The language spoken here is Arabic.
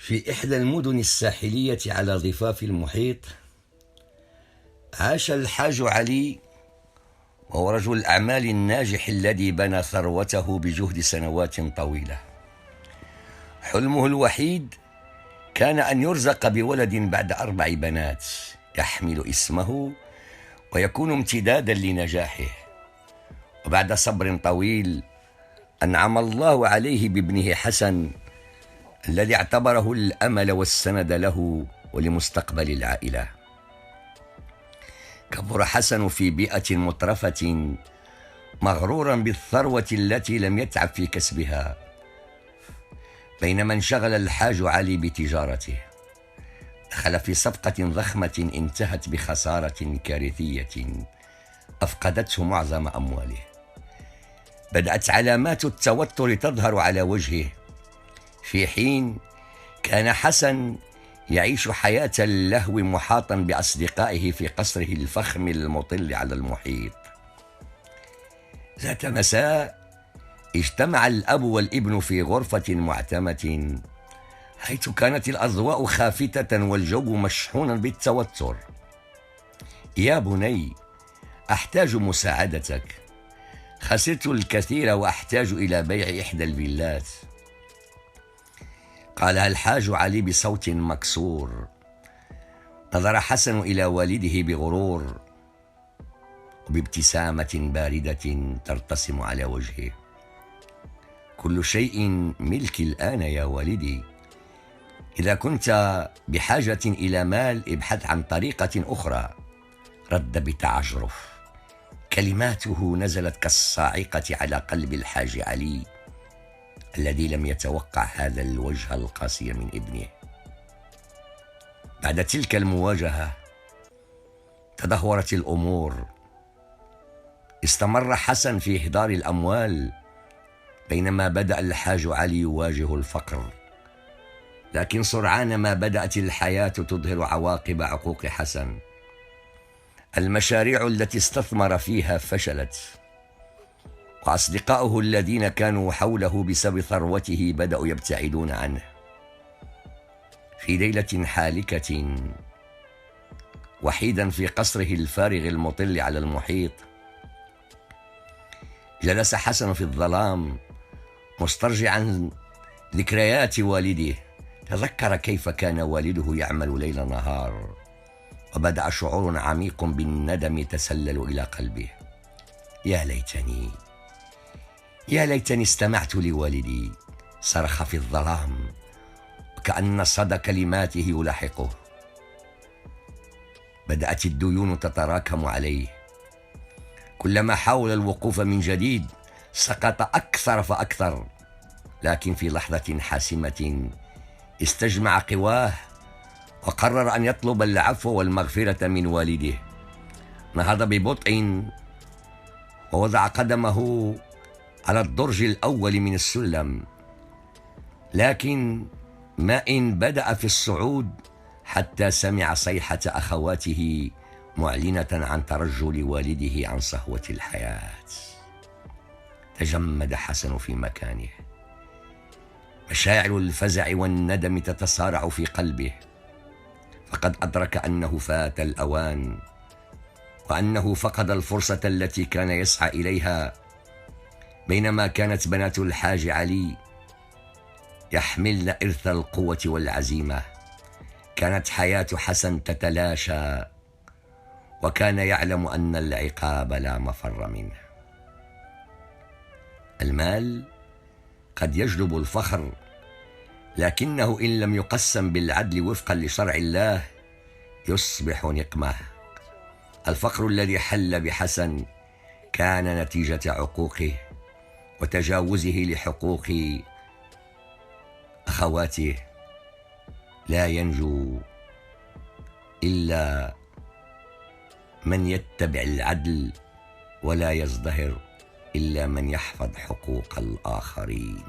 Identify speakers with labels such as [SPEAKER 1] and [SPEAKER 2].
[SPEAKER 1] في إحدى المدن الساحلية على ضفاف المحيط، عاش الحاج علي، وهو رجل الأعمال الناجح الذي بنى ثروته بجهد سنوات طويلة. حلمه الوحيد كان أن يرزق بولد بعد 4 بنات يحمل اسمه ويكون امتدادا لنجاحه. وبعد صبر طويل أنعم الله عليه بابنه حسن، الذي اعتبره الأمل والسند له ولمستقبل العائلة. كبر حسن في بيئة مترفة، مغرورا بالثروة التي لم يتعب في كسبها، بينما انشغل الحاج علي بتجارته. دخل في صفقة ضخمة انتهت بخسارة كارثية أفقدته معظم أمواله. بدأت علامات التوتر تظهر على وجهه، في حين كان حسن يعيش حياة اللهو محاطا بأصدقائه في قصره الفخم المطل على المحيط. ذات مساء اجتمع الأب والابن في غرفة معتمة، حيث كانت الأضواء خافتة والجو مشحونا بالتوتر. يا بني، أحتاج مساعدتك. خسرت الكثير وأحتاج إلى بيع إحدى الفيلات. قالها الحاج علي بصوت مكسور. نظر حسن إلى والده بغرور وبابتسامة باردة ترتسم على وجهه. كل شيء ملكي الآن يا والدي. إذا كنت بحاجة إلى مال ابحث عن طريقة أخرى، رد بتعجرف. كلماته نزلت كالصاعقة على قلب الحاج علي، الذي لم يتوقع هذا الوجه القاسي من ابنه. بعد تلك المواجهة تدهورت الأمور. استمر حسن في إهدار الأموال، بينما بدأ الحاج علي يواجه الفقر. لكن سرعان ما بدأت الحياة تظهر عواقب عقوق حسن. المشاريع التي استثمر فيها فشلت، وأصدقاؤه الذين كانوا حوله بسبب ثروته بدأوا يبتعدون عنه. في ليلة حالكة، وحيدا في قصره الفارغ المطل على المحيط، جلس حسن في الظلام مسترجعا ذكريات والده. تذكر كيف كان والده يعمل ليل نهار، وبدأ شعور عميق بالندم يتسلل إلى قلبه. يا ليتني استمعت لوالدي، صرخ في الظلام، وكأن صدى كلماته يلاحقه. بدأت الديون تتراكم عليه. كلما حاول الوقوف من جديد سقط أكثر فأكثر. لكن في لحظة حاسمة استجمع قواه وقرر أن يطلب العفو والمغفرة من والده. نهض ببطء ووضع قدمه على الدرج الأول من السلم، لكن ما إن بدأ في الصعود حتى سمع صيحة أخواته معلنة عن ترجل والده عن صهوة الحياة. تجمد حسن في مكانه، مشاعر الفزع والندم تتصارع في قلبه، فقد أدرك أنه فات الأوان، وأنه فقد الفرصة التي كان يسعى إليها. بينما كانت بنات الحاج علي يحملن إرث القوة والعزيمة، كانت حياة حسن تتلاشى، وكان يعلم أن العقاب لا مفر منه. المال قد يجلب الفخر، لكنه إن لم يقسم بالعدل وفقا لشرع الله يصبح نقمة. الفقر الذي حل بحسن كان نتيجة عقوقه وتجاوزه لحقوق أخواته. لا ينجو إلا من يتبع العدل، ولا يزدهر إلا من يحفظ حقوق الآخرين.